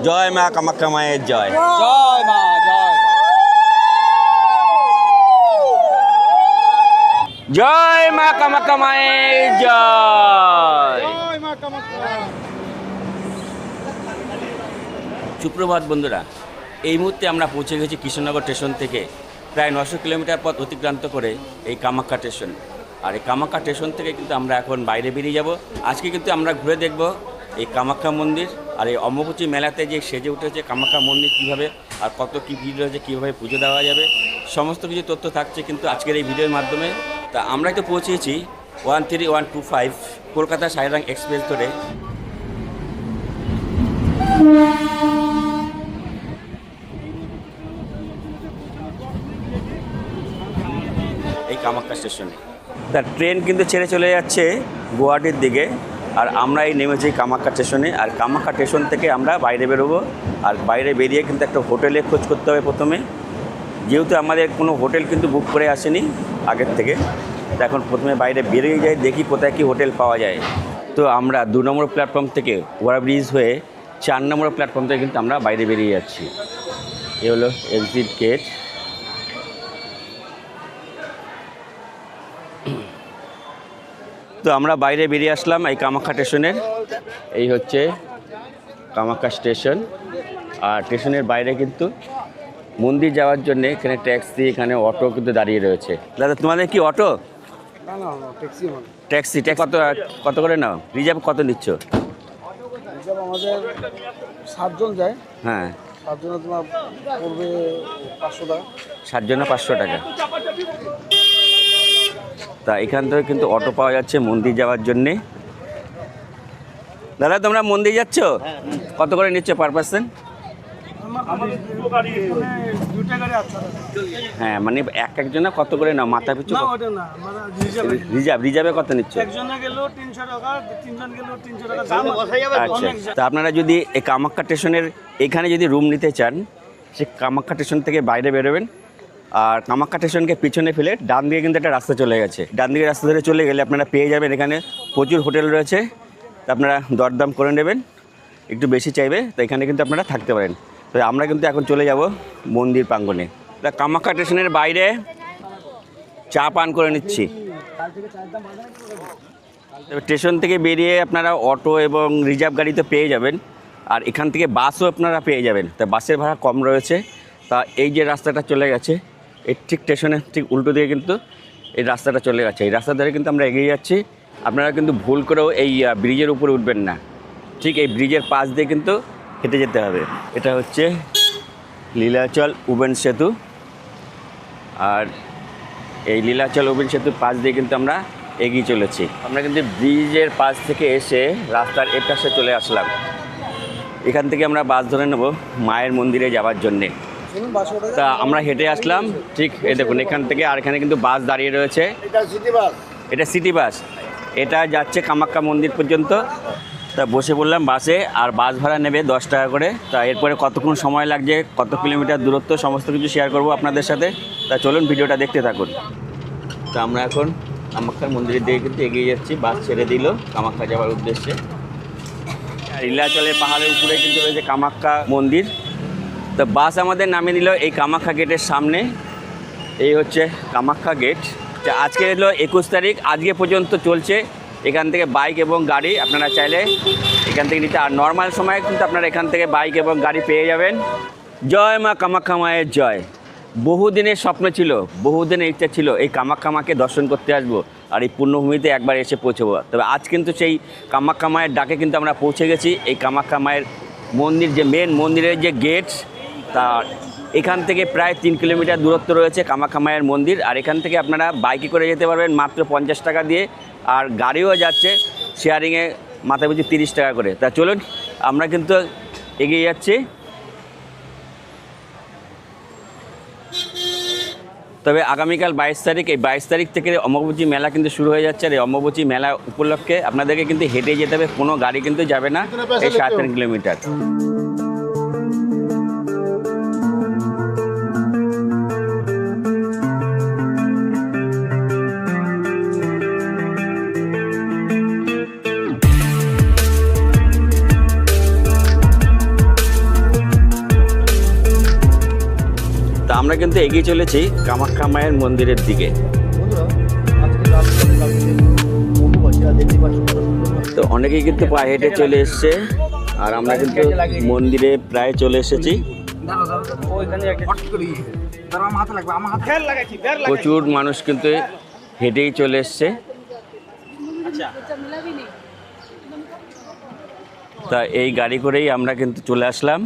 জয় মা কামাখ্যা মায়ের জয়। জয় মা, জয় মা। জয় মা কামাখ্যা মায়ের জয়। সুপ্রভাত বন্ধুরা, এই মুহূর্তে আমরা পৌঁছে গেছি কৃষ্ণনগর স্টেশন থেকে প্রায় 900 কিলোমিটার পথ অতিক্রান্ত করে এই কামাখ্যা স্টেশন। আর এই কামাখ্যা স্টেশন থেকে কিন্তু আমরা এখন বাইরে বেরিয়ে যাব। আজকে কিন্তু আমরা ঘুরে দেখব এই কামাখ্যা মন্দির আর এই অম্বুবাচী মেলাতে যে সেজে উঠেছে কামাখ্যা মন্দির কীভাবে, আর কত কী ভিড় রয়েছে, কীভাবে পুজো দেওয়া যাবে, সমস্ত কিছু তথ্য থাকছে কিন্তু আজকের এই ভিডিওর মাধ্যমে। তা আমরা তো পৌঁছেছি 13125 কলকাতা সাইরাং এক্সপ্রেস ধরে। এই কামাখ্যা স্টেশনে তার ট্রেন কিন্তু ছেড়ে চলে যাচ্ছে গুয়াহাটির দিকে, আর আমরা এই নেমেছি কামাখ্যা স্টেশনে। আর কামাখ্যা স্টেশন থেকে আমরা বাইরে বেরোবো, আর বাইরে বেরিয়ে কিন্তু একটা হোটেলে খোঁজ করতে হবে প্রথমে, যেহেতু আমাদের কোনো হোটেল কিন্তু বুক করে আসেনি আগের থেকে। তো এখন প্রথমে বাইরে বেরিয়ে যাই, দেখি কোথায় কি হোটেল পাওয়া যায়। তো আমরা 2 নম্বর প্ল্যাটফর্ম থেকে ওভারব্রিজ হয়ে 4 নম্বর প্ল্যাটফর্ম থেকে কিন্তু আমরা বাইরে বেরিয়ে যাচ্ছি। এ হলো এক্সিট গেট। তো আমরা বাইরে বেরিয়ে আসলাম এই কামাখ্যা স্টেশনের। এই হচ্ছে কামাখ্যা স্টেশন। আর স্টেশনের বাইরে কিন্তু মন্দির যাওয়ার জন্য এখানে ট্যাক্সি, এখানে অটো কিন্তু দাঁড়িয়ে রয়েছে। দাদা, তোমাদের কি অটো? ট্যাক্সি কত কত করে নাও? রিজার্ভ কত নিচ্ছ? আমাদের 7 জন যায়। হ্যাঁ, 7 জনে তোমার পড়বে 500 টাকা। 7 জনে 500 টাকা। তা এখান থেকে কিন্তু অটো পাওয়া যাচ্ছে মন্দির যাওয়ার জন্যে। দাদা, তোমরা মন্দির যাচ্ছ? কত করে নিচ্ছ পার পার্সন? হ্যাঁ, মানে একজনে কত করে নাও মাথা পিছু? রিজার্ভে কত নিচ্ছ? আচ্ছা, তা আপনারা যদি এই কামাখ্যা স্টেশনের এখানে যদি রুম নিতে চান, সে কামাখ্যা স্টেশন থেকে বাইরে বেরোবেন, আর কামাখ্যা স্টেশনকে পিছনে ফেলে ডান দিকে কিন্তু একটা রাস্তা চলে গেছে। ডান দিকে রাস্তা ধরে চলে গেলে আপনারা পেয়ে যাবেন এখানে প্রচুর হোটেল রয়েছে। তা আপনারা দরদাম করে নেবেন, একটু বেশি চাইবে তো এখানে কিন্তু আপনারা থাকতে পারেন। তো আমরা কিন্তু এখন চলে যাব মন্দির প্রাঙ্গণে। তা কামাখ্যা স্টেশনের বাইরে চা পান করে নিচ্ছি। স্টেশন থেকে বেরিয়ে আপনারা অটো এবং রিজার্ভ গাড়ি তো পেয়ে যাবেন, আর এখান থেকে বাসও আপনারা পেয়ে যাবেন। তা বাসের ভাড়া কম রয়েছে। তা এই যে রাস্তাটা চলে গেছে, এই ঠিক স্টেশনের ঠিক উল্টো দিকে কিন্তু এই রাস্তাটা চলে গেছে। এই রাস্তা ধরে কিন্তু আমরা এগিয়ে যাচ্ছি। আপনারা কিন্তু ভুল করেও এই ব্রিজের উপরে উঠবেন না, ঠিক এই ব্রিজের পাশ দিয়ে কিন্তু হেঁটে যেতে হবে। এটা হচ্ছে লীলাচল উবেন সেতু, আর এই লীলাচল উবেন সেতুর পাশ দিয়ে কিন্তু আমরা এগিয়ে চলেছি। আমরা কিন্তু ব্রিজের পাশ থেকে এসে রাস্তার এ পাশে চলে আসলাম। এখান থেকে আমরা বাস ধরে নেব মায়ের মন্দিরে যাওয়ার জন্যে। তা আমরা হেঁটে আসলাম, ঠিক এই দেখুন এখান থেকে। আর এখানে কিন্তু বাস দাঁড়িয়ে রয়েছে। এটা সিটি বাস, এটা যাচ্ছে কামাখ্যা মন্দির পর্যন্ত। তা বসে পড়লাম বাসে, আর বাস ভাড়া নেবে 10 টাকা করে। তা এরপরে কতক্ষণ সময় লাগছে, কত কিলোমিটার দূরত্ব, সমস্ত কিছু শেয়ার করব আপনাদের সাথে। তা চলুন ভিডিওটা দেখতে থাকুন। তা আমরা এখন কামাখ্যার মন্দিরের দিকে কিন্তু এগিয়ে যাচ্ছি। বাস ছেড়ে দিল কামাখ্যা যাওয়ার উদ্দেশ্যে। আর লীলাচলের পাহাড়ের উপরে কিন্তু রয়েছে কামাখ্যা মন্দির। তো বাস আমাদের নামিয়ে দিল এই কামাখ্যা গেটের সামনে। এই হচ্ছে কামাখ্যা গেট। আজকে হলো 21 তারিখ, আজকে পর্যন্ত চলছে এখান থেকে বাইক এবং গাড়ি। আপনারা চাইলে এখান থেকে নিতে, আর নর্মাল সময় কিন্তু আপনারা এখান থেকে বাইক এবং গাড়ি পেয়ে যাবেন। জয় মা কামাখ্যা মায়ের জয়। বহুদিনের স্বপ্ন ছিল, বহুদিনের ইচ্ছা ছিল এই কামাখ্যা মাকে দর্শন করতে আসবো, আর এই পুণ্যভূমিতে একবার এসে পৌঁছবো। তবে আজ কিন্তু সেই কামাখ্যা মায়ের ডাকে কিন্তু আমরা পৌঁছে গেছি। এই কামাখ্যা মায়ের মন্দির, যে মেন মন্দিরের যে গেট, তার এখান থেকে প্রায় 3 কিলোমিটার দূরত্ব রয়েছে কামাখ্যা মায়ের মন্দির। আর এখান থেকে আপনারা বাইকে করে যেতে পারবেন মাত্র 50 টাকা দিয়ে, আর গাড়িও যাচ্ছে শেয়ারিংয়ে মাথা পিছু 30 টাকা করে। তা চলুন আমরা কিন্তু এগিয়ে যাচ্ছি। তবে আগামীকাল 22 তারিখ, এই 22 তারিখ থেকে অম্বুবাচী মেলা কিন্তু শুরু হয়ে যাচ্ছে। আর এই অম্বুবাচী মেলা উপলক্ষে আপনাদেরকে কিন্তু হেঁটে যেতে হবে, কোনো গাড়ি কিন্তু যাবে না এই 7 কিলোমিটার। আমরা কিন্তু এগিয়ে চলেছি কামাখ্যা মায়ের মন্দিরের দিকে। তো অনেকেই কিন্তু পায়ে হেঁটে চলে এসছে, আর আমরা কিন্তু মন্দিরে প্রায় চলে এসেছি। প্রচুর মানুষ কিন্তু হেঁটেই চলে এসছে। তা এই গাড়ি করেই আমরা কিন্তু চলে আসলাম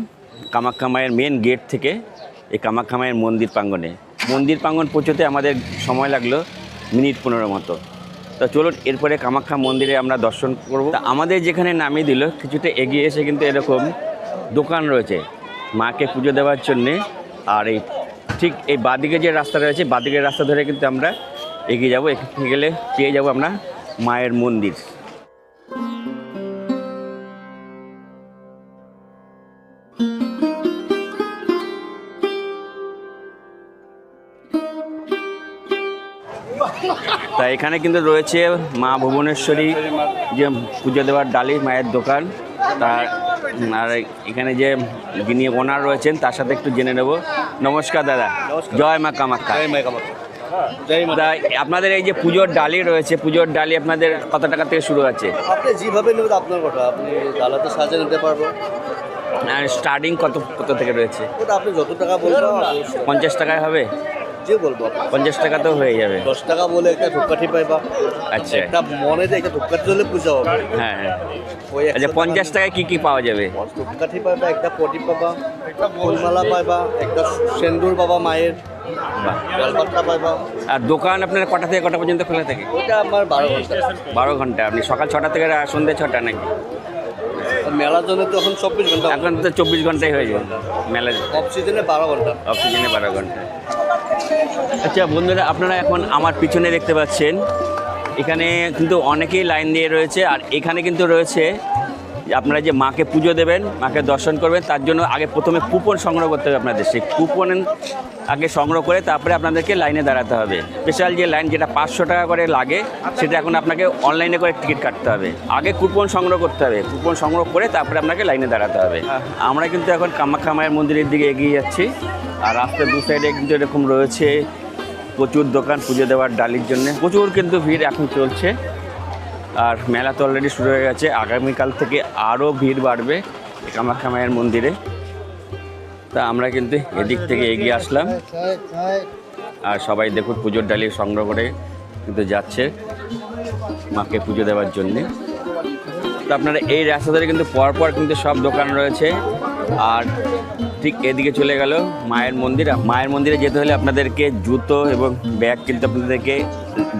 কামাখ্যা মায়ের মেন গেট থেকে এই কামাখ্যা মায়ের মন্দির প্রাঙ্গণে। মন্দির প্রাঙ্গণ পৌঁছতে আমাদের সময় লাগলো মিনিট 15 মতো। তো চলুন এরপরে কামাখ্যা মন্দিরে আমরা দর্শন করব। তা আমাদের যেখানে নামিয়ে দিল কিছুটা এগিয়ে এসে কিন্তু এরকম দোকান রয়েছে মাকে পুজো দেওয়ার জন্যে। আর এই ঠিক এই বাঁদিকে যে রাস্তা রয়েছে, বাঁদিকের রাস্তা ধরে কিন্তু আমরা এগিয়ে যাব। এখানে গেলে পেয়ে যাব আমরা মায়ের মন্দির। তা এখানে কিন্তু রয়েছে মা ভুবনেশ্বরী যে পুজো দেওয়ার ডালি মায়ের দোকান। তার আর এখানে যে যিনি ওনার রয়েছেন তার সাথে একটু জেনে নেব। নমস্কার দাদা। জয় মা কামাখ্যা। তা আপনাদের এই যে পুজোর ডালি রয়েছে, পুজোর ডালি আপনাদের কত টাকা থেকে শুরু আছে? আপনি যেভাবে নেবেন আপনার কথা, আপনি ডালাতে সাজিয়ে নিতে পারবেন। আর স্টার্টিং কত কত থেকে রয়েছে? ওটা আপনি যত টাকা বলবেন 50 টাকায় হবে? যে বলবো 50 টাকা তো হয়ে যাবে। 10 টাকা বলে একটা ধূপকাঠি পাইবা। আচ্ছা, একটা মনে যে একটা ধূপকাঠি হলে পূজা হবে। হ্যাঁ হ্যাঁ। ওই আচ্ছা, 50 টাকায় কি কি পাওয়া যাবে? ধূপকাঠি পাইবা, একটা পটি পাবা, একটা ফুলমালা পাইবা, একটা সেন্দুর পাবা মায়ের, বেলপাতা পাইবা। আর দোকান আপনার কটা থেকে কটা পর্যন্ত খোলা থাকে? ওইটা আমার 12 ঘন্টা। 12 ঘন্টা। আপনি সকাল 6টা থেকে সন্ধ্যে 6টা নাকি? মেলার জন্য তো এখন 24 ঘন্টা। এখন তো 24 ঘন্টাই হয়ে যায় মেলা। অফ সিজনে 12 ঘন্টা। অফ সিজনে 12 ঘন্টা। আচ্ছা বন্ধুরা, আপনারা এখন আমার পিছনে দেখতে পাচ্ছেন এখানে কিন্তু অনেকেই লাইন দিয়ে রয়েছে। আর এখানে কিন্তু রয়েছে আপনারা যে মাকে পুজো দেবেন, মাকে দর্শন করবেন, তার জন্য আগে প্রথমে কুপন সংগ্রহ করতে হবে আপনাদের। সেই কুপন আগে সংগ্রহ করে তারপরে আপনাদেরকে লাইনে দাঁড়াতে হবে। স্পেশাল যে লাইন যেটা 500 টাকা করে লাগে, সেটা এখন আপনাকে অনলাইনে করে টিকিট কাটতে হবে। আগে কুপন সংগ্রহ করতে হবে, কুপন সংগ্রহ করে তারপরে আপনাকে লাইনে দাঁড়াতে হবে। আমরা কিন্তু এখন কামাখ্যা মায়ের মন্দিরের দিকে এগিয়ে যাচ্ছি। আর রাস্তার দু সাইডে কিন্তু এরকম রয়েছে প্রচুর দোকান পুজো দেওয়ার ডালির জন্য। প্রচুর কিন্তু ভিড় এখন চলছে। আর মেলা তো অলরেডি শুরু হয়ে গেছে। আগামীকাল থেকে আরও ভিড় বাড়বে কামাখ্যা মায়ের মন্দিরে। তা আমরা কিন্তু এদিক থেকে এগিয়ে আসলাম। আর সবাই দেখুন পুজোর ডালি সংগ্রহ করে কিন্তু যাচ্ছে মাকে পুজো দেওয়ার জন্যে। তো আপনারা এই রাস্তা ধরে কিন্তু পরপর কিন্তু সব দোকান রয়েছে। আর ঠিক এদিকে চলে গেল মায়ের মন্দির। মায়ের মন্দিরে যেতে হলে আপনাদেরকে জুতো এবং ব্যাগ কিন্তু আপনাদেরকে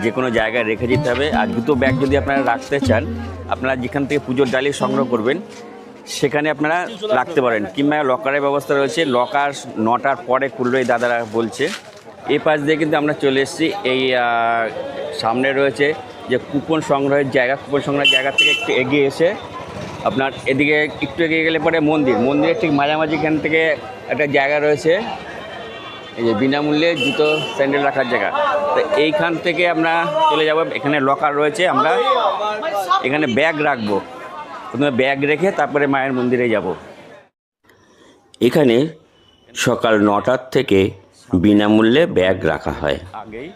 যে কোনো জায়গায় রেখে যেতে হবে। আর জুতো ব্যাগ যদি আপনারা রাখতে চান, আপনারা যেখান থেকে পুজোর ডালি সংগ্রহ করবেন সেখানে আপনারা রাখতে পারেন, কিংবা লকারের ব্যবস্থা রয়েছে। লকার 9টার পরে খুললো এই দাদারা বলছে। এই পাশ দিয়ে কিন্তু আমরা চলে এসেছি। এই সামনে রয়েছে যে কুপন সংগ্রহের জায়গা। কুপন সংগ্রহের জায়গা থেকে একটু এগিয়ে এসে আপনার এদিকে একটু এগিয়ে গেলে পরে মন্দিরের ঠিক মাঝামাঝি এখান থেকে একটা জায়গা রয়েছে, এই যে বিনামূল্যে জুতো স্যান্ডেল রাখার জায়গা। তো এইখান থেকে আমরা চলে যাব। এখানে লকার রয়েছে, আমরা এখানে ব্যাগ রাখবো। প্রথমে ব্যাগ রেখে তারপরে মায়ের মন্দিরে যাব। এখানে সকাল 9টার থেকে বিনামূল্যে ব্যাগ রাখা হয়। আগেই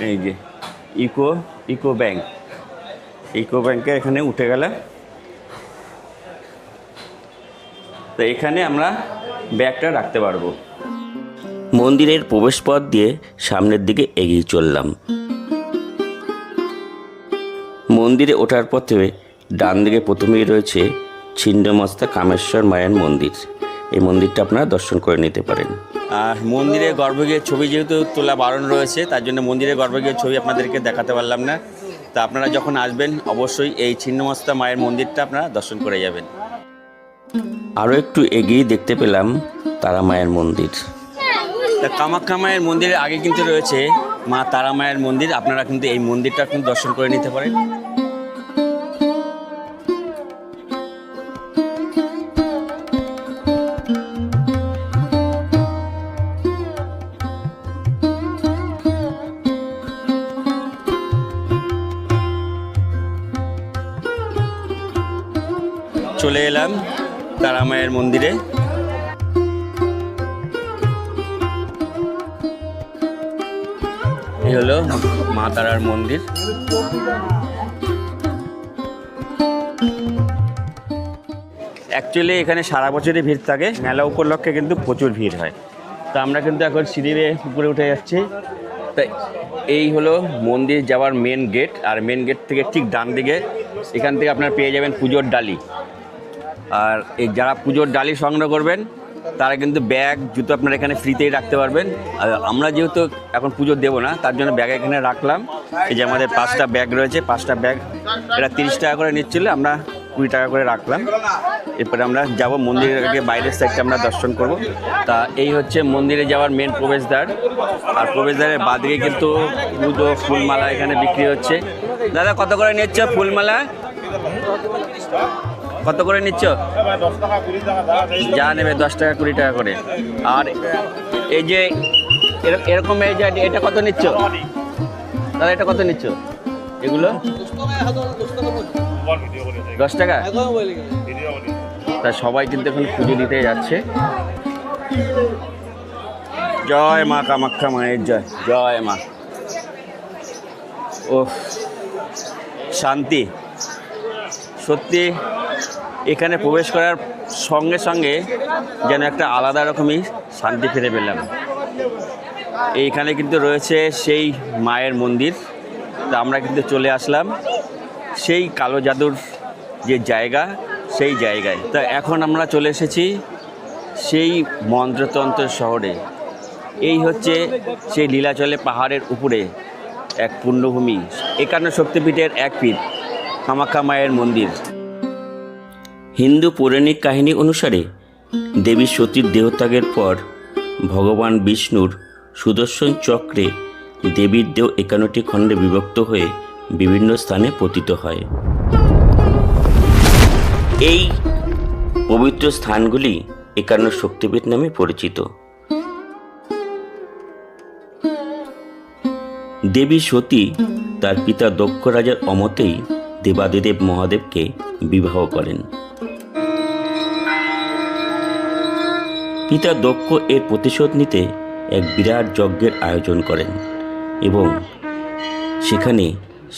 এই যে ইকো ব্যাংকে এখানে উঠে গেলে তো এখানে আমরা ব্যাগটা রাখতে পারবো। মন্দিরের প্রবেশপথ দিয়ে সামনের দিকে এগিয়ে চললাম। মন্দিরে ওঠার পথে ডান দিকে প্রথমেই রয়েছে ছিন্নমস্তা কামেশ্বর মায়ের মন্দির। এই মন্দিরটা আপনারা দর্শন করে নিতে পারেন। আর মন্দিরের গর্ভগৃহের ছবি যেহেতু তোলা বারণ রয়েছে, তার জন্য মন্দিরের গর্ভগৃহের ছবি আপনাদেরকে দেখাতে পারলাম না। তা আপনারা যখন আসবেন অবশ্যই এই ছিন্নমস্তা মায়ের মন্দিরটা আপনারা দর্শন করে যাবেন। আরও একটু এগিয়ে দেখতে পেলাম তারা মায়ের মন্দির। তা কামাখ্যা মায়ের মন্দিরের আগে কিন্তু রয়েছে মা তারা মায়ের মন্দির। আপনারা কিন্তু এই মন্দিরটা কিন্তু দর্শন করে নিতে পারেন। চলে এলাম তারা মায়ের মন্দিরে। এই হলো মা তারার মন্দির। অ্যাকচুয়ালি এখানে সারা বছরই ভিড় থাকে, মেলা উপলক্ষে কিন্তু প্রচুর ভিড় হয়। তো আমরা কিন্তু এখন সিঁড়ি বেয়ে উপরে উঠে যাচ্ছি। তো এই হলো মন্দির যাওয়ার মেন গেট, আর মেন গেট থেকে ঠিক ডান দিকে এখান থেকে আপনারা পেয়ে যাবেন পুজোর ডালি। আর এই যারা পুজোর ডালি সংগ্রহ করবেন তারা কিন্তু ব্যাগ জুতো আপনারা এখানে ফ্রিতেই রাখতে পারবেন। আর আমরা যেহেতু এখন পুজো দেবো না, তার জন্য ব্যাগ এখানে রাখলাম। এই যে আমাদের 5টা ব্যাগ রয়েছে, 5টা ব্যাগ এটা 30 টাকা করে নিচ্ছিল, আমরা 20 টাকা করে রাখলাম। এরপরে আমরা যাব মন্দিরের আগে বাইরের সাইডটা আমরা দর্শন করব। তা এই হচ্ছে মন্দিরে যাওয়ার মেন প্রবেশদ্বার। আর প্রবেশদ্বারের বাদিকে কিন্তু পুজো ফুলমালা এখানে বিক্রি হচ্ছে। দাদা কত করে নিচ্ছ ফুলমালা? কত করে নিচ্ছ? যা নেবে 10 টাকা 20 টাকা করে। আর এই যে এরকম এই যে এটা কত নিচ্ছ দাদা? এটা কত নিচ্ছ এগুলো? 10 টাকা। তা সবাই কিন্তু এখন পুজো দিতে যাচ্ছে। জয় মা কামাখ্যা মায়ের জয়, জয় মা। ও শান্তি, সত্যি এখানে প্রবেশ করার সঙ্গে সঙ্গে যেন একটা আলাদা রকমই শান্তি ফিরে পেলাম। এইখানে কিন্তু রয়েছে সেই মায়ের মন্দির। তা আমরা কিন্তু চলে আসলাম সেই কালো জাদুর যে জায়গা, সেই জায়গায়। তা এখন আমরা চলে এসেছি সেই মন্ত্রতন্ত্র শহরে। এই হচ্ছে সেই লীলাচলে পাহাড়ের উপরে এক পুণ্যভূমি, 51 শক্তিপীঠের এক পীঠ কামাখ্যা মায়ের মন্দির। হিন্দু পৌরাণিক কাহিনী অনুসারে দেবী সতীর দেহত্যাগের পর ভগবান বিষ্ণুর সুদর্শন চক্রে দেবীর দেহ 51টি খণ্ডে বিভক্ত হয়ে বিভিন্ন স্থানে পতিত হয়। এই পবিত্র স্থানগুলি 51 শক্তিপীঠ নামে পরিচিত। দেবী সতী তার পিতা দক্ষ রাজার অমতেই দেবাদিদেব মহাদেবকে বিবাহ করেন। পিতা দক্ষ এর প্রতিশোধ নিতে এক বিরাট যজ্ঞের আয়োজন করেন এবং সেখানে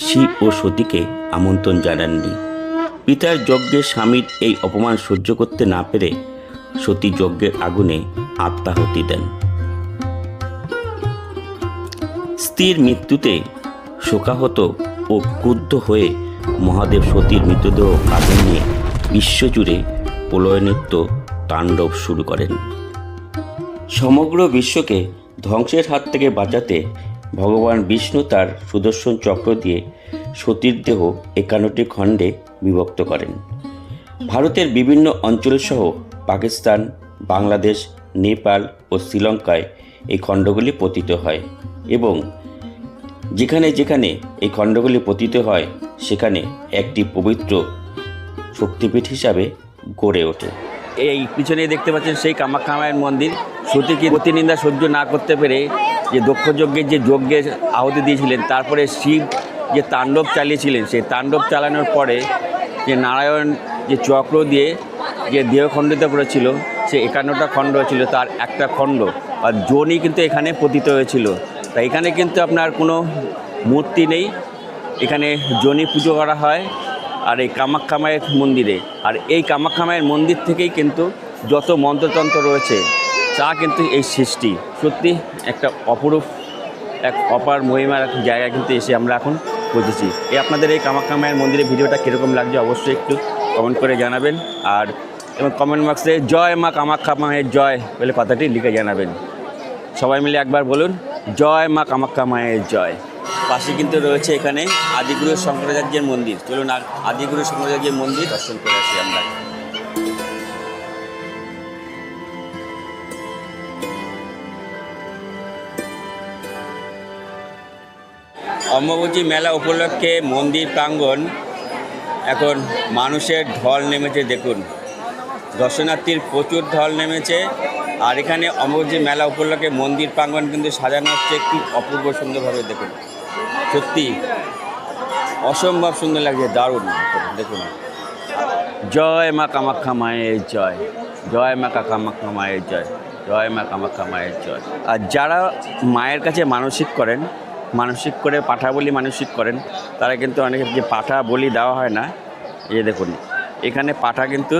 শিব ও সতীকে আমন্ত্রণ জানাননি। পিতার যজ্ঞে স্বামীর এই অপমান সহ্য করতে না পেরে সতী যজ্ঞের আগুনে আত্মাহুতি দেন। স্ত্রীর মৃত্যুতে শোকাহত ও ক্রুদ্ধ হয়ে মহাদেব সতীর মৃতদেহ কাঁধে নিয়ে বিশ্বজুড়ে প্রলয় নৃত্য তাণ্ডব শুরু করেন। সমগ্র বিশ্বকে ধ্বংসের হাত থেকে বাঁচাতে ভগবান বিষ্ণু তার সুদর্শন চক্র দিয়ে সতীর দেহ 51টি খণ্ডে বিভক্ত করেন। ভারতের বিভিন্ন অঞ্চলসহ পাকিস্তান, বাংলাদেশ, নেপাল ও শ্রীলঙ্কায় এই খণ্ডগুলি পতিত হয় এবং যেখানে যেখানে এই খণ্ডগুলি পতিত হয় সেখানে একটি পবিত্র শক্তিপীঠ হিসাবে গড়ে ওঠে। এই পিছনে দেখতে পাচ্ছেন সেই কামাখ্যা মায়ের মন্দির। সতীকে প্রতিনিন্দা সহ্য না করতে পেরে যে দক্ষ যজ্ঞের যে যজ্ঞের আহুতি দিয়েছিলেন, তারপরে শিব যে তাণ্ডব চালিয়েছিলেন, সেই তাণ্ডব চালানোর পরে যে নারায়ণ যে চক্র দিয়ে যে দেহ খণ্ডিত করেছিল, সে 51টা খণ্ড ছিল, তার একটা খণ্ড আর যোনি কিন্তু এখানে পতিত হয়েছিল। তাই এখানে কিন্তু আপনার কোনো মূর্তি নেই, এখানে যোনি পুজো করা হয় আর এই কামাখ্যা মায়ের মন্দিরে। আর এই কামাখ্যা মায়ের মন্দির থেকেই কিন্তু যত মন্ত্রতন্ত্র রয়েছে তা কিন্তু এই সৃষ্টি। সত্যি একটা অপরূপ এক অপার মহিমার জায়গায় কিন্তু এসে আমরা এখন পৌঁছেছি। আপনাদের এই কামাখ্যা মায়ের মন্দিরের ভিডিওটা কীরকম লাগছে অবশ্যই একটু কমেন্ট করে জানাবেন। আর এবং কমেন্ট বক্সে জয় মা কামাখ্যা মায়ের জয় বলে কথাটি লিখে জানাবেন। সবাই মিলে একবার বলুন জয় মা কামাখ্যা মায়ের জয়। পাশে কিন্তু রয়েছে এখানে আদিগুরু শঙ্করাচার্যের মন্দির। চলুন আদিগুরু শঙ্করাচার্যের মন্দির দর্শন করে আসি আমরা। অম্বুবাচী মেলা উপলক্ষে মন্দির প্রাঙ্গণ এখন মানুষের ঢল নেমেছে। দেখুন দর্শনার্থীর প্রচুর ঢল নেমেছে। আর এখানে অম্বুবাচী মেলা উপলক্ষে মন্দির প্রাঙ্গণ কিন্তু সাজানো হচ্ছে কি অপূর্ব সুন্দরভাবে। দেখুন সত্যি অসম্ভব সুন্দর লাগছে, দারুণ। দেখুন জয় মা কামাখ্যা মায়ের জয়, জয় মা কামাখ্যা মায়ের জয়, জয় মা কামাখ্যা মায়ের জয়। আর যারা মায়ের কাছে মানসিক করেন মানসিক করে পাঠা বলি মানসিক করেন, তারা কিন্তু অনেকে যে পাঠা বলি দেওয়া হয় না, এই দেখুন এখানে পাঠা কিন্তু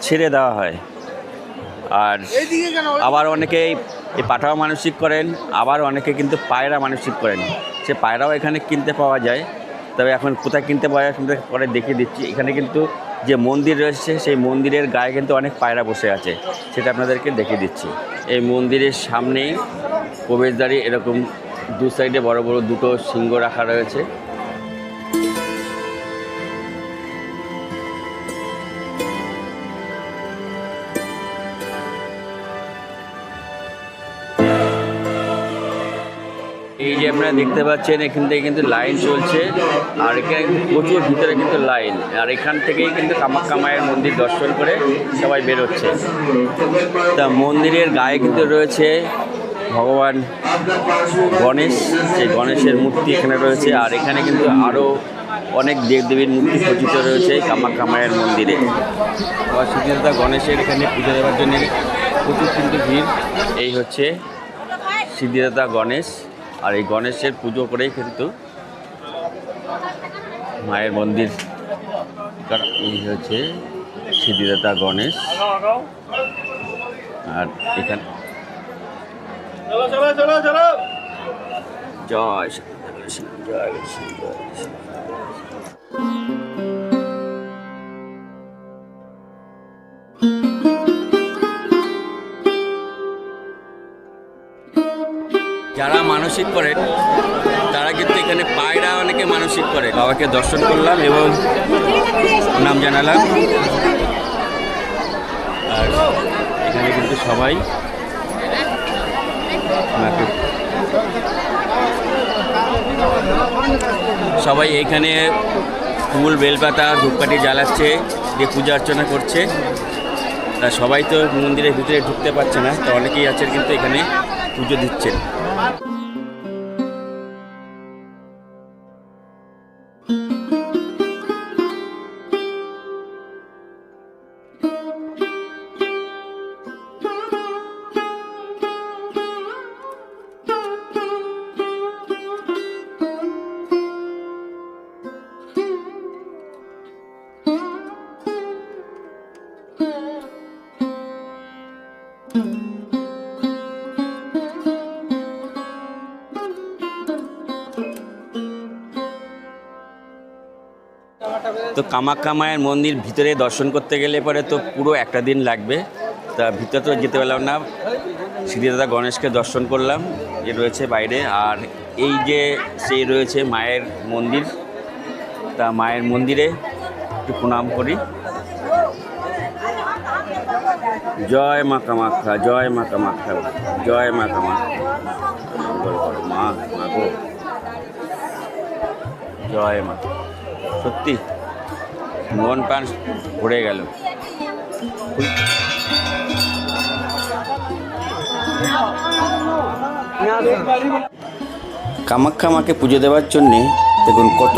ছেড়ে দেওয়া হয়। আর আবার অনেকে এই পাঠাও মানসিক করেন, আবার অনেকে কিন্তু পায়রা মানসিক করেন। সে পায়রাও এখানে কিনতে পাওয়া যায়, তবে এখন কোথায় কিনতে পাওয়া যায় সেটা পরে দেখিয়ে দিচ্ছি। এখানে কিন্তু যে মন্দির রয়েছে সেই মন্দিরের গায়ে কিন্তু অনেক পায়রা বসে আছে, সেটা আপনাদেরকে দেখিয়ে দিচ্ছি। এই মন্দিরের সামনেই প্রবেশদ্বারে এরকম দু সাইডে বড় বড় দুটো সিংহ রাখা রয়েছে। এই যে আপনারা দেখতে পাচ্ছেন এখান থেকে কিন্তু লাইন চলছে, আর এখানে প্রচুর ভিতরে কিন্তু লাইন, আর এখান থেকেই কিন্তু কামাখ্যা মায়ের মন্দির দর্শন করে সবাই বেরোচ্ছে। তা মন্দিরের গায়ে কিন্তু রয়েছে ভগবান গণেশ, সেই গণেশের মূর্তি এখানে রয়েছে। আর এখানে কিন্তু আরও অনেক দেবদেবীর মূর্তি খচিত রয়েছে কামাখ্যা মায়ের মন্দিরে। আবার সিদ্ধিদাতা গণেশের এখানে পুজো দেওয়ার জন্য প্রচুর কিন্তু ভিড়। এই হচ্ছে সিদ্ধিদাতা গণেশ, আর এই গণেশের পুজো করেই কিন্তু মায়ের মন্দির। এই হচ্ছে সিদ্ধিদাতা গণেশ, আর এখানে জয় শ্রী জয় শ্রী জয় শ্রী। যারা মানসিক করেন তারা কিন্তু এখানে পায়রা অনেকে মানসিক করে। বাবাকে দর্শন করলাম এবং নাম জানালাম, আর এখানে কিন্তু সবাই এইখানে ফুল বেলপাতা ধূপকাঠি জ্বালাচ্ছে, দিয়ে পূজা অর্চনা করছে। তা সবাই তো মন্দিরের ভিতরে ঢুকতে পারছে না, তো অনেকেই আছেন কিন্তু এখানে পুজো দিচ্ছেন। তো কামাখ্যা মায়ের মন্দির ভিতরে দর্শন করতে গেলে পরে তো পুরো একটা দিন লাগবে। তা ভিতরে তো যেতে পারলাম না, সিদ্ধিদাতা গণেশকে দর্শন করলাম যে রয়েছে বাইরে। আর এই যে সেই রয়েছে মায়ের মন্দির, তা মায়ের মন্দিরে একটু প্রণাম করি। জয় মা কামাখ্যা, জয় মা কামাখ্যা, জয় মা কামাখ্যা, মা গো জয় মা। সত্যি মন প্রাণ ভরে গেল। কামাখ্যা মাকে পুজো দেওয়ার জন্যে দেখুন কত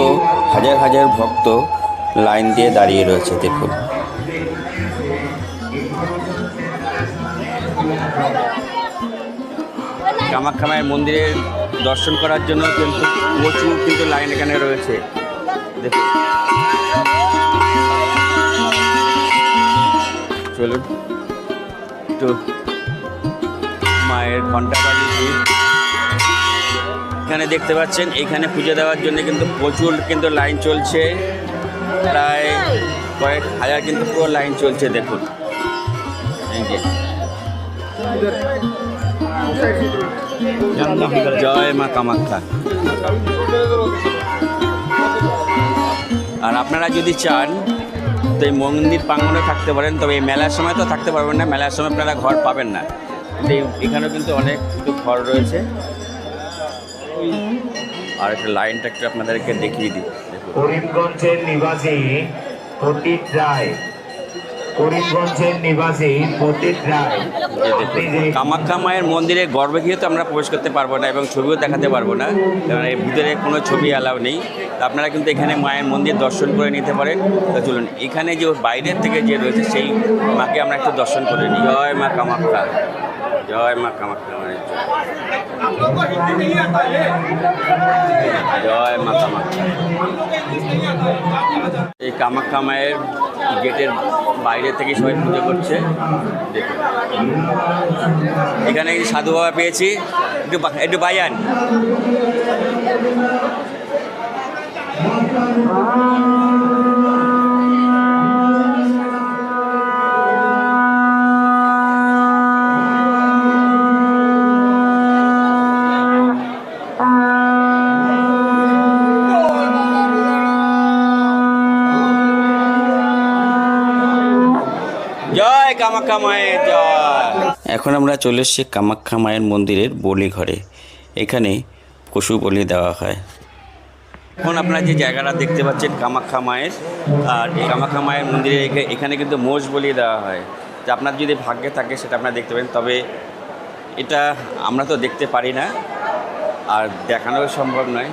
হাজার হাজার ভক্ত লাইন দিয়ে দাঁড়িয়ে রয়েছে। দেখুন কামাখ্যা মায়ের মন্দিরের দর্শন করার জন্য কিন্তু প্রচুর কিন্তু লাইন এখানে রয়েছে। দেখুন চলুন একটু মায়ের ঘণ্টা বাজিয়ে। এখানে দেখতে পাচ্ছেন এখানে পুজো দেওয়ার জন্য কিন্তু প্রচুর কিন্তু লাইন চলছে, প্রায় কয়েক হাজার কিন্তু পুরো লাইন চলছে। দেখুন এই যে জয় মা কামাখ্যা। আর আপনারা যদি চান তো এই মন্দির প্রাঙ্গণে থাকতে পারেন, তবে এই মেলার সময় তো থাকতে পারবেন না, মেলার সময় আপনারা ঘর পাবেন না। এখানেও কিন্তু অনেক কিন্তু ঘর রয়েছে। আর একটা লাইনটা একটু আপনাদেরকে দেখিয়ে দিই। করিমগঞ্জের নিবাসী প্রতীক রায়, করিমগঞ্জের নিবাসী প্রতীক রায়। কামাখ্যা মায়ের মন্দিরে গর্ভে গিয়ে তো আমরা প্রবেশ করতে পারবো না এবং ছবিও দেখাতে পারবো না, কারণ এর ভিতরে কোনো ছবি অ্যালাউ নেই। আপনারা কিন্তু এখানে মায়ের মন্দির দর্শন করে নিতে পারেন। তো চলুন এখানে যে বাইরের থেকে যে রয়েছে সেই মাকে আমরা একটু দর্শন করে নিই। জয় মা কামাখ্যা। জয় মা কামাখ্যা মায়ের জয় মা কামাখ্যা। এই কামাখ্যা মায়ের গেটের বাইরে থেকে সবাই পুজো করছে। দেখুন এখানে সাধু বাবা পেয়েছি, একটু বায়ান। জয় কামাখ্যা মায়ের জয়। এখন আমরা চলে এসেছি কামাখ্যা মায়ের মন্দিরের বলি ঘরে। এখানে পশু বলি দেওয়া হয়। এখন আপনারা যে জায়গাটা দেখতে পাচ্ছেন কামাখ্যা মায়ের, আর এই কামাখ্যা মায়ের মন্দিরে এখানে কিন্তু মোষ বলি দেওয়া হয়। যে আপনার যদি ভাগ্যে থাকে সেটা আপনারা দেখতে পাবেন, তবে এটা আমরা তো দেখতে পারি না আর দেখানো সম্ভব নয়।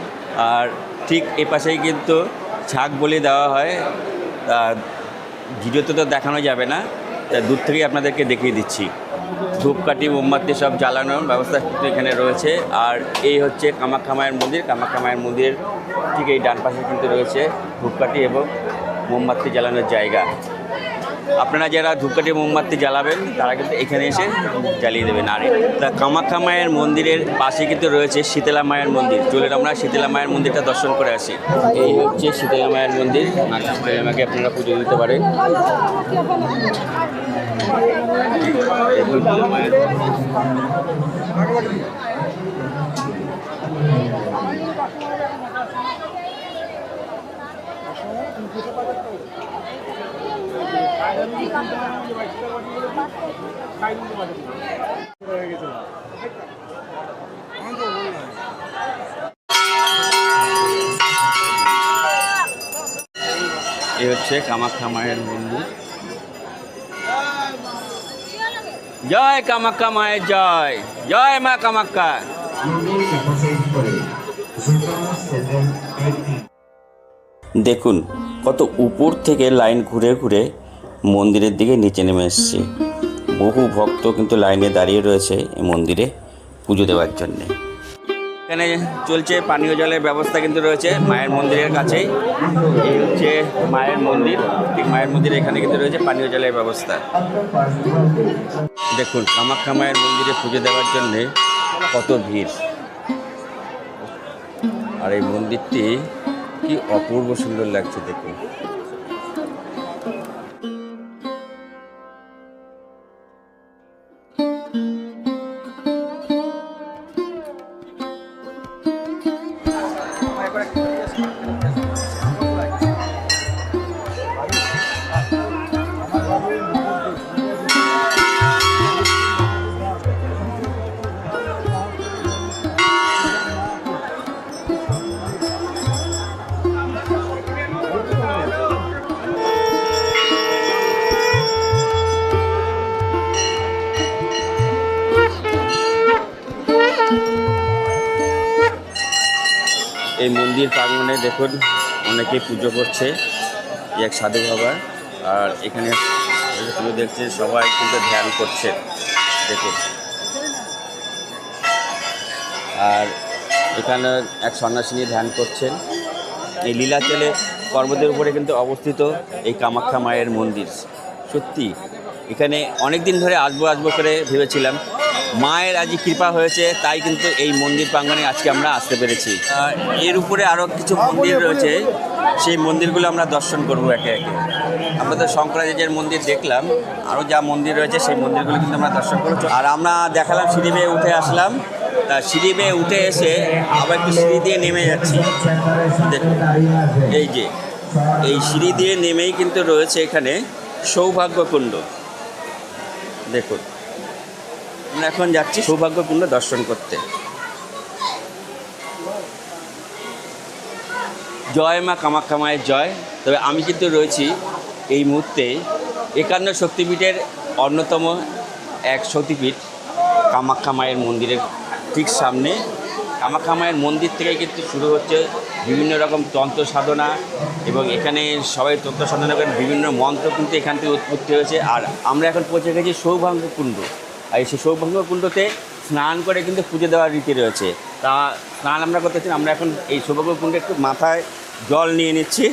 আর ঠিক এ পাশেই কিন্তু ছাগ বলি দেওয়া হয়। ভিডিওতে তো দেখানো যাবে না, তাই দূর থেকেই আপনাদেরকে দেখিয়ে দিচ্ছি। ধূপকাঠি মোমবাতি সব জ্বালানোর ব্যবস্থা কিন্তু এখানে রয়েছে। আর এই হচ্ছে কামাখ্যা মায়ের মন্দির। কামাখ্যা মায়ের মন্দির ঠিক এই ডান পাশে কিন্তু রয়েছে ধূপকাঠি এবং মোমবাতি জ্বালানোর জায়গা। আপনারা যারা ধূপকাঠি মোমবাতি জ্বালাবেন তারা কিন্তু এখানে এসে জ্বালিয়ে দেবেন। আর তা কামাখ্যা মায়ের মন্দিরের পাশে কিন্তু রয়েছে শীতলা মায়ের মন্দির। চলুন আমরা শীতলা মায়ের মন্দিরটা দর্শন করে আসি। এই হচ্ছে শীতলা মায়ের মন্দির। আর শীতলা মাকে আপনারা পুজো দিতে পারেন। এই হচ্ছে কামাখ্যা মায়ের মন্দির। জয় কামাখ্যা মায়ের জয়। জয় মা কামাখ্যা। দেখুন কত উপর থেকে লাইন ঘুরে ঘুরে মন্দিরের দিকে নিচে নেমে এসছে। বহু ভক্ত কিন্তু লাইনে দাঁড়িয়ে রয়েছে এই মন্দিরে পুজো দেওয়ার জন্যে। এখানে চলছে পানীয় জলের ব্যবস্থা কিন্তু রয়েছে মায়ের মন্দিরের কাছেই। এই হচ্ছে মায়ের মন্দির। ঠিক মায়ের মন্দির এখানে কিন্তু রয়েছে পানীয় জলের ব্যবস্থা। দেখুন কামাখ্যা মায়ের মন্দিরে পুজো দেওয়ার জন্যে কত ভিড়। আর এই মন্দিরটি কি অপূর্ব সুন্দর লাগছে দেখুন। এই মন্দির প্রাঙ্গণে দেখুন অনেকে পুজো করছে। এক সাধু বাবা, আর এখানে পুজো দেখছে সবাই কিন্তু ধ্যান করছে দেখুন। আর এখানে এক সন্ন্যাসিনী ধ্যান করছেন। এই লীলাচলে পর্বতের উপরে কিন্তু অবস্থিত এই কামাখ্যা মায়ের মন্দির। সত্যি এখানে অনেক দিন ধরে আসবো করে ভেবেছিলাম, মায়ের আজ কৃপা হয়েছে তাই কিন্তু এই মন্দির প্রাঙ্গণে আজকে আমরা আসতে পেরেছি। এর উপরে আরও কিছু মন্দির রয়েছে, সেই মন্দিরগুলো আমরা দর্শন করব একে একে। আমরা তো শঙ্করাচার্যের মন্দির দেখলাম, আরও যা মন্দির রয়েছে সেই মন্দিরগুলো কিন্তু আমরা দর্শন করব। আর আমরা দেখালাম সিঁড়ি বেয়ে উঠে আসলাম, তা সিঁড়ি বেয়ে উঠে এসে আবার একটু সিঁড়ি দিয়ে নেমে যাচ্ছি। দেখুন এই যে এই সিঁড়ি দিয়ে নেমেই কিন্তু রয়েছে এখানে সৌভাগ্যকুণ্ড। দেখুন আমরা এখন যাচ্ছি সৌভাগ্যকুণ্ড দর্শন করতে। জয় মা কামাখ্যা মায়ের জয়। তবে আমি কিন্তু রয়েছি এই মুহূর্তে 51 শক্তিপীঠের অন্যতম এক শক্তিপীঠ কামাখ্যা মায়ের মন্দিরের ঠিক সামনে। কামাখ্যা মায়ের মন্দির থেকে কিন্তু শুরু হচ্ছে বিভিন্ন রকম তন্ত্র সাধনা, এবং এখানে সবাই তন্ত্র সাধনা করেন, বিভিন্ন মন্ত্র কিন্তু এখান থেকে উৎপত্তি হয়েছে। আর আমরা এখন পৌঁছে গেছি সৌভাগ্যকুণ্ড। আর এই সৌভাগ্য কুণ্ডতে স্নান করে কিন্তু পুজো দেওয়ার রীতি রয়েছে। তা স্নান আমরা করতেছি, আমরা এখন এই সৌভাগ্য কুণ্ডে একটু মাথায় জল নিয়ে নিচ্ছি।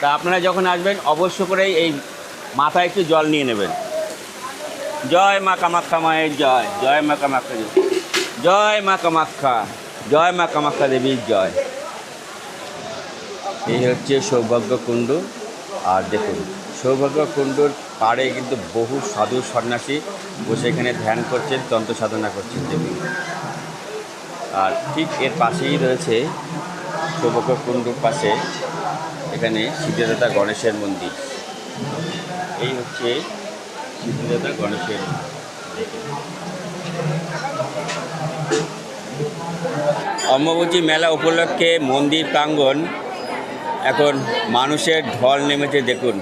তা আপনারা যখন আসবেন অবশ্য করেই এই মাথায় একটু জল নিয়ে নেবেন। জয় মা কামাখ্যা মায়ের জয়, জয় মা কামাখ্যা দেবী, জয় মা কামাখ্যা, জয় মা কামাখ্যা দেবীর জয়। এই হচ্ছে সৌভাগ্য কুণ্ড। আর দেখুন সৌভাগ্য কুণ্ডর পাড়ে কিন্তু বহু সাধু সন্ন্যাসী বসে এখানে ধ্যান করছেন, তন্ত্র সাধনা করছেন দেখুন। আর ঠিক এর পাশেই রয়েছে সৌভাগ্য কুণ্ডর পাশে এখানে সিদ্ধিদাতা গণেশের মন্দির। এই হচ্ছে সিদ্ধিদাতা গণেশের অম্বুবাচী মেলা উপলক্ষে মন্দির প্রাঙ্গণ এখন মানুষের ঢল নেমেছে দেখুন,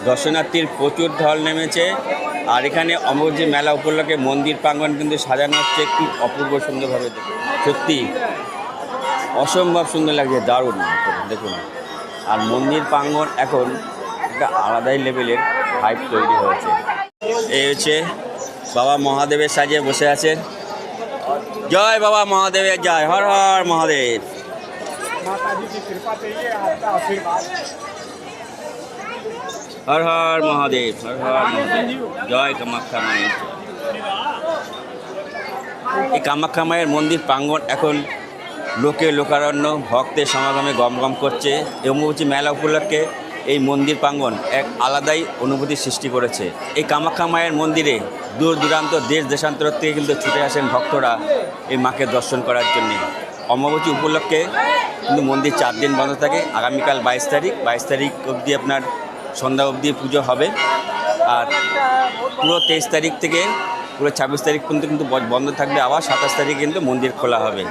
দর্শনার্থীর প্রচুর ঢল নেমেছে। আর এখানে অম্বুবাচী মেলা উপলক্ষে মন্দির প্রাঙ্গণ কিন্তু সাজানো হচ্ছে একটি অপূর্ব সুন্দরভাবে, সত্যি অসম্ভব সুন্দর লাগছে, দারুণ দেখুন। আর মন্দির প্রাঙ্গণ এখন একটা আলাদাই লেভেলের হাইপ তৈরি হয়েছে। এই হচ্ছে বাবা মহাদেবের সাজিয়ে বসে আছেন। জয় বাবা মহাদেবের জয়, হর হর মহাদেব। হর হর মহাদেব, হর হর মহাদেব, জয় কামাখ্যা মায়ের। এই কামাখ্যা মায়ের মন্দির প্রাঙ্গণ এখন লোকে লোকারণ্য, ভক্তের সমাগমে গমগম করছে। এই অম্বুবাচী মেলা উপলক্ষে এই মন্দির প্রাঙ্গণ এক আলাদাই অনুভূতি সৃষ্টি করেছে। এই কামাখ্যা মায়ের মন্দিরে দূর দূরান্ত দেশ দেশান্তর থেকে কিন্তু ছুটে আসেন ভক্তরা এই মাকে দর্শন করার জন্যে। অম্বুবাচী উপলক্ষে কিন্তু মন্দির 4 দিন বন্ধ থাকে। আগামীকাল 22 তারিখ অবধি আপনার সন্ধ্যা অবধি পুজো হবে। আর পুরো 23 তারিখ থেকে পুরো 26 তারিখ পর্যন্ত কিন্তু বন্ধ থাকবে। আবার 27 তারিখ কিন্তু মন্দির খোলা হবে।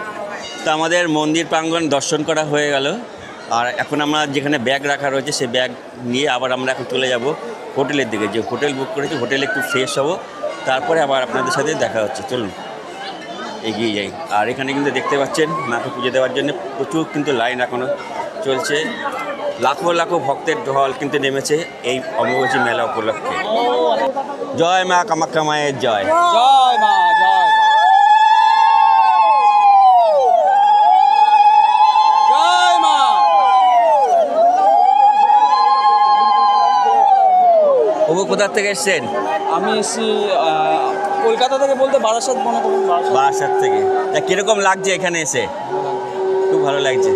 তো আমাদের মন্দির প্রাঙ্গণ দর্শন করা হয়ে গেল। আর এখন আমরা যেখানে ব্যাগ রাখা রয়েছে সেই ব্যাগ নিয়ে আবার আমরা এখন চলে যাব হোটেলের দিকে। যে হোটেল বুক করেছি হোটেলে একটু ফ্রেশ হব, তারপরে আবার আপনাদের সাথে দেখা হচ্ছে। চলুন এগিয়ে যাই। আর এখানে কিন্তু দেখতে পাচ্ছেন মাকে পুজো দেওয়ার জন্য প্রচুর কিন্তু লাইন এখনও চলছে। লাখো লাখো ভক্তের ঢল কিন্তু নেমেছে এই অম্বুবাচী মেলা উপলক্ষে। জয় মা কামাখ্যা মায়ের জয়, জয় মা, জয় মা, জয় মা। ওবু কোথা থেকে এসছেন? আমি এসেছি কলকাতা থেকে, বলতে বারাসাত, মনে করুন বারাসাত থেকে। তা কীরকম লাগছে এখানে এসে? খুব ভালো লাগছে।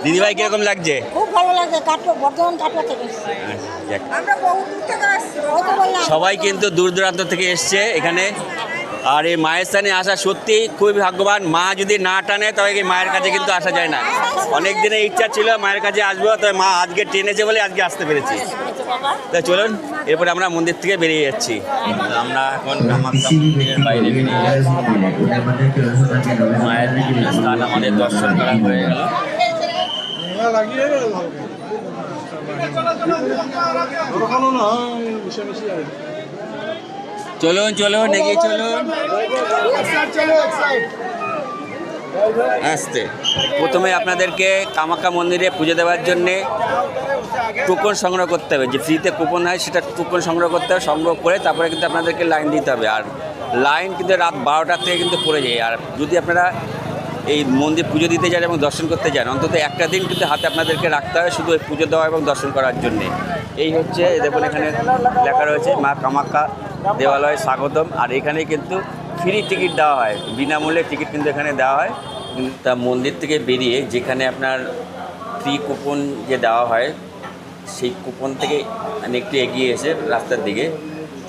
দিদিভাই কীরকম লাগছে? খুব ভালো লাগছে। বর্ধমান কাটোয়া থেকে যাক। আমরা বহু দূর থেকে আসছি, ওই তো বললাম। সবাই কিন্তু দূর দূরান্ত থেকে এসছে এখানে। আর এই মায়ের স্থানে আসা সত্যি খুবই ভাগ্যবান। মা যদি না টানে তবে এই মায়ের কাছে কিন্তু আসা যায় না। অনেক দিনের ইচ্ছা ছিল মায়ের কাছে আসবো, তবে মা আজকে টেনেছে বলে আজকে আসতে পেরেছি। তা চলুন এরপরে আমরা মন্দির থেকে বেরিয়ে যাচ্ছি। আমরা এখন কামাখ্যা মন্দিরের বাইরে বেরিয়ে যাচ্ছি। মায়ের বিভিন্ন স্থান আমাদের দর্শন করা হয়ে গেল। চলুন চলুন এগিয়ে চলুন। আসতে প্রথমে আপনাদেরকে কামাখ্যা মন্দিরে পুজো দেওয়ার জন্যে টোকন সংগ্রহ করতে হবে। যে ফ্রিতে কুপন হয় সেটা টোকন সংগ্রহ করতে হবে। সংগ্রহ করে তারপরে কিন্তু আপনাদেরকে লাইন দিতে হবে। আর লাইন কিন্তু রাত 12টার থেকে কিন্তু পড়ে যায়। আর যদি আপনারা এই মন্দির পুজো দিতে যান এবং দর্শন করতে যান, অন্তত একটা দিন কিন্তু হাতে আপনাদেরকে রাখতে হবে শুধু পুজো দেওয়া এবং দর্শন করার জন্যে। এই হচ্ছে দেখুন এখানে লেখা রয়েছে মা কামাখ্যা দেবালয় স্বাগতম। আর এখানে কিন্তু ফ্রি টিকিট দেওয়া হয়, বিনামূল্যে টিকিট কিন্তু এখানে দেওয়া হয়। তা মন্দির থেকে বেরিয়ে যেখানে আপনার ফ্রি কুপন যে দেওয়া হয় সেই কুপন থেকে একটু এগিয়ে এসে রাস্তার দিকে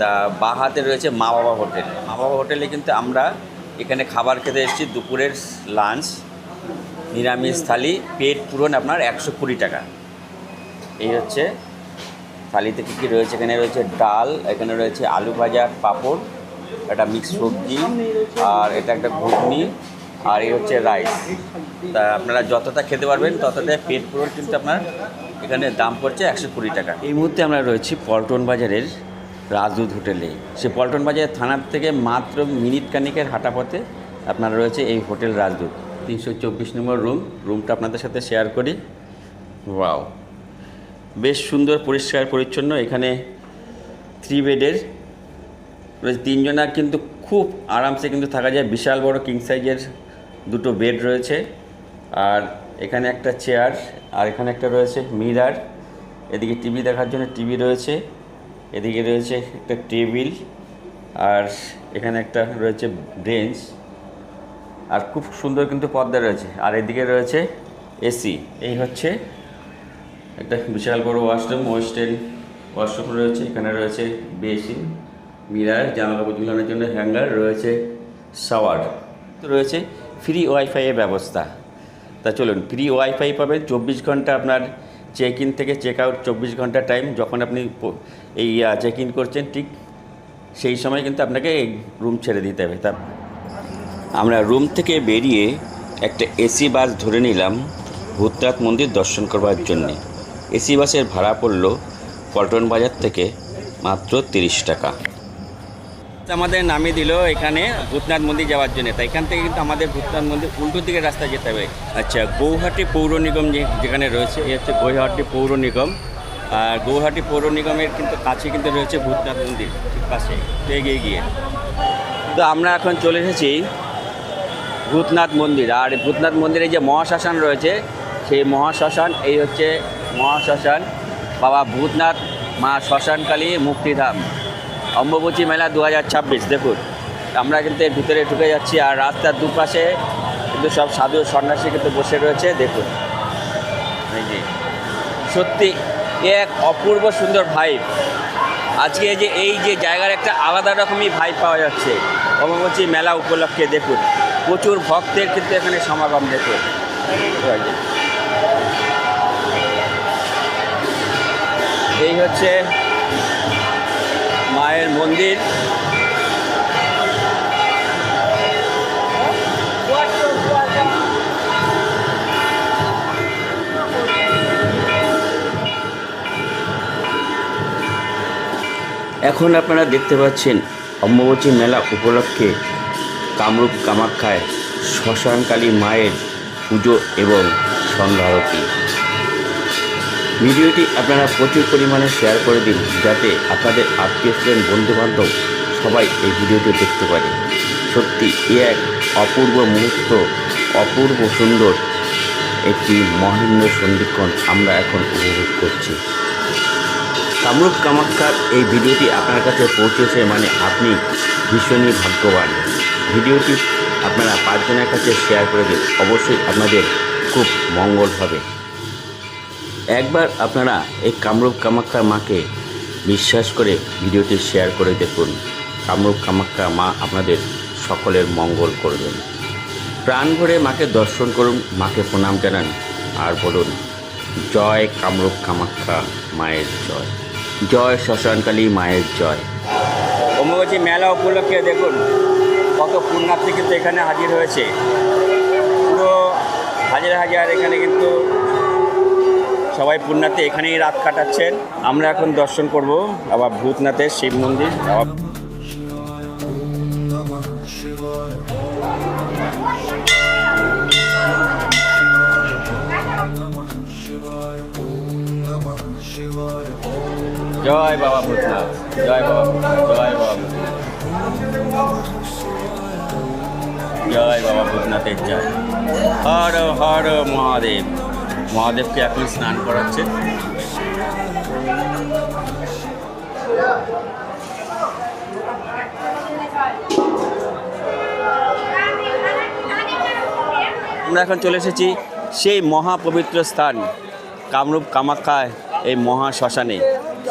তা বাঁ হাতে রয়েছে মা বাবা হোটেল। মা বাবা হোটেলে কিন্তু আমরা এখানে খাবার খেতে এসেছি। দুপুরের লাঞ্চ, নিরামিষ থালি, পেট পূরণ আপনার 120 টাকা। এই হচ্ছে থালিতে কী কী রয়েছে। এখানে রয়েছে ডাল, এখানে রয়েছে আলু ভাজা, পাঁপড়, একটা মিক্স সবজি, আর এটা একটা ঘুগনি, আর এই হচ্ছে রাইস। তা আপনারা যতটা খেতে পারবেন ততটা পেট পূরণ কিন্তু আপনার এখানে দাম পড়ছে 120 টাকা। এই মুহূর্তে আমরা রয়েছি পল্টন বাজারের রাজদূত হোটেলে। সে পল্টন বাজার থানার থেকে মাত্র মিনিট খানিকের হাঁটা পথে আপনার রয়েছে এই হোটেল রাজদূত। 324 নম্বর রুমটা আপনাদের সাথে শেয়ার করি। ওয়াও, বেশ সুন্দর, পরিষ্কার পরিচ্ছন্ন। এখানে 3 বেডের রয়েছে। 3 জনা কিন্তু খুব আরামসে কিন্তু থাকা যায়। বিশাল বড় কিং সাইজের দুটো বেড রয়েছে, আর এখানে একটা চেয়ার, আর এখানে একটা রয়েছে মিরার। এদিকে টিভি দেখার জন্য টিভি রয়েছে, এদিকে রয়েছে একটা টেবিল, আর এখানে একটা রয়েছে বেঞ্চ, আর খুব সুন্দর কিন্তু পর্দা রয়েছে। আর এদিকে রয়েছে এসি। এই হচ্ছে একটা বিশাল বড় ওয়াশরুম, ওয়েস্টার্ন ওয়াশরুম রয়েছে। এখানে রয়েছে বেসিন, মিরার, জামা কাপড় ঝুলানোর জন্য হ্যাঙ্গার রয়েছে, শাওয়ার তো রয়েছে। ফ্রি ওয়াইফাইয়ের ব্যবস্থা। তা চলুন, ফ্রি ওয়াইফাই পাবেন 24 ঘন্টা। আপনার চেক ইন থেকে চেক আউট 24 ঘন্টা টাইম। যখন আপনি এই চেক ইন করছেন ঠিক সেই সময় কিন্তু আপনাকে এই রুম ছেড়ে দিতে হবে। তা আমরা রুম থেকে বেরিয়ে একটা এসি বাস ধরে নিলাম ভূতনাথ মন্দির দর্শন করবার জন্যে। এসি বাসের ভাড়া পড়ল পল্টন বাজার থেকে মাত্র 30 টাকা। আমাদের নামিয়ে দিল এখানে ভূতনাথ মন্দির যাওয়ার জন্য। তাই এখান থেকে কিন্তু আমাদের ভূতনাথ মন্দির উল্টো দিকের রাস্তায় যেতে হবে। আচ্ছা, গৌহাটি পৌর নিগম যেখানে রয়েছে, এই হচ্ছে গৌহাটি পৌর নিগম। আর গৌহাটি পৌর নিগমের কিন্তু কাছে কিন্তু রয়েছে ভূতনাথ মন্দির, ঠিক পাশে এগিয়ে গিয়ে। তো আমরা এখন চলে এসেছি ভূতনাথ মন্দির। আর ভূতনাথ মন্দিরে যে মহাশ্মশান রয়েছে, সেই মহাশ্মশান, এই হচ্ছে মহাশ্মশান বাবা ভূতনাথ মা শ্মশানকালী মুক্তিধাম অম্বুবাচী মেলা 2026। দেখুন, আমরা কিন্তু এর ভিতরে ঢুকে যাচ্ছি, আর রাস্তার দুপাশে কিন্তু সব সাধু সন্ন্যাসী কিন্তু বসে রয়েছে। দেখুন, এই যে সত্যি এক অপূর্ব সুন্দর ভাইব। আজকে এই যে জায়গার একটা আলাদা রকমই ভাইব পাওয়া যাচ্ছে অম্বুবাচী মেলা উপলক্ষে। দেখুন, প্রচুর ভক্তের কিন্তু এখানে সমাগম। দেখুন, এই হচ্ছে মায়ের মন্দির। এখন আপনারা দেখতে পাচ্ছেন অম্বুবাচী মেলা উপলক্ষে কামরূপ কামাখ্যায় শ্মশানকালী মায়ের পুজো এবং সন্ধ্যা আরতি। ভিডিওটি আপনারা প্রচুর পরিমাণে শেয়ার করে দিন, যাতে আপনাদের আত্মীয়স্বজন, বন্ধুবান্ধব সবাই এই ভিডিওটি দেখতে পারে। সত্যি এক অপূর্ব মুহূর্ত, অপূর্ব সুন্দর একটি মহেন্দ্র সন্ধিক্ষণ আমরা এখন উপভোগ করছি। কামরূপ কামাখ্যার এই ভিডিওটি আপনার কাছে পৌঁছেছে মানে আপনি ভীষণই ভাগ্যবান। ভিডিওটি আপনারা 5 জনের কাছে শেয়ার করে দিন, অবশ্যই আপনাদের খুব মঙ্গল হবে। একবার আপনারা এই কামরূপ কামাখ্যার মাকে বিশ্বাস করে ভিডিওটি শেয়ার করে দেখুন। কামরূপ কামাখ্যা মা আপনাদের সকলের মঙ্গল করবেন। প্রাণ ভরে মাকে দর্শন করুন, মাকে প্রণাম জানান, আর বলুন জয় কামরূপ কামাখ্যা মায়ের জয়, জয় শ্মশানকালী মায়ের জয়। অম্বুবাচী মেলা উপলক্ষে দেখুন কত পুণ্যার্থী কিন্তু এখানে হাজির হয়েছে। পুরো হাজার হাজার এখানে কিন্তু সবাই পুণ্যার্থী এখানেই রাত কাটাচ্ছেন। আমরা এখন দর্শন করব আবার ভূতনাথের শিব মন্দির। জয় বাবা ভূতনাথ, জয় বাবা ভূতনাথ, জয় বাবা ভূতনাথ, জয় বাবা ভূতনাথের জয়। হর হর মহাদেব। মহাদেবকে এখন স্নান করাচ্ছে। আমরা এখন চলে এসেছি সেই মহাপবিত্র স্থান কামরূপ কামাখ্যায়, এই মহা শ্মশানে।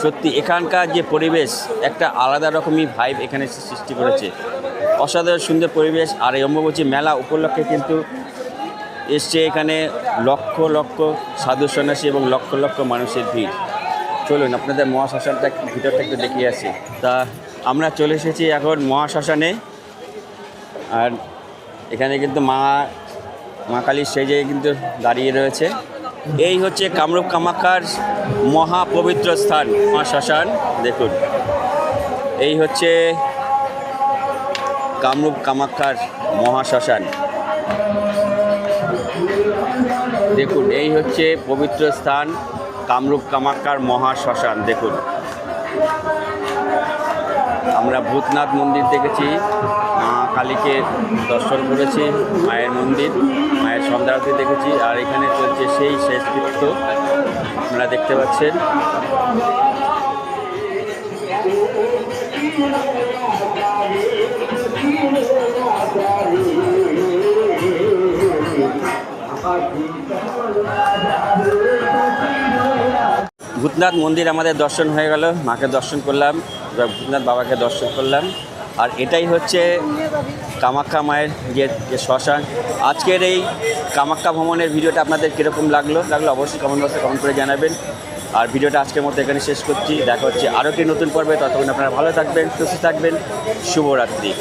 সত্যি এখানকার যে পরিবেশ, একটা আলাদা রকমই ভাইব এখানে সৃষ্টি করেছে। অসাধারণ সুন্দর পরিবেশ। আর এই অম্বুবাচী মেলা উপলক্ষে কিন্তু এসছে এখানে লক্ষ লক্ষ সাধু সন্ন্যাসী এবং লক্ষ লক্ষ মানুষের ভিড়। চলুন আপনাদের মহাশ্মশানটা ভিতরটা একটু দেখিয়ে আসি। তা আমরা চলে এসেছি এখন মহাশ্মশানে। আর এখানে কিন্তু মা কালীর সেজে কিন্তু দাঁড়িয়ে রয়েছে। এই হচ্ছে কামরূপ কামাখ্যার মহাপবিত্র স্থান মহাশ্মশান। দেখুন, এই হচ্ছে কামরূপ কামাখ্যার মহাশ্মশান। দেখুন, এই হচ্ছে পবিত্র স্থান কামরূপ কামাখ্যার মহাশ্মশান। দেখুন, আমরা ভূতনাথ মন্দির দেখেছি, মা কালীকে দর্শন করেছি, মায়ের মন্দির, মায়ের সন্ধ্যা আরতি দেখেছি। আর এখানে চলছে সেই শেষকৃত্য, আপনারা দেখতে পাচ্ছেন। ভূতনাথ মন্দির আমাদের দর্শন হয়ে গেল, মাকে দর্শন করলাম, এবার ভূতনাথ বাবাকে দর্শন করলাম। আর এটাই হচ্ছে কামাখ্যা মায়ের যে শ্মশান। আজকের এই কামাখ্যা ভ্রমণের ভিডিওটা আপনাদের কীরকম লাগলো অবশ্যই কমেন্ট বক্সে কমেন্ট করে জানাবেন। আর ভিডিওটা আজকের মতো এখানে শেষ করছি, দেখা হচ্ছে আরও একটি নতুন পর্বে। ততক্ষণ আপনারা ভালো থাকবেন, সুস্থ থাকবেন, শুভরাত্রি।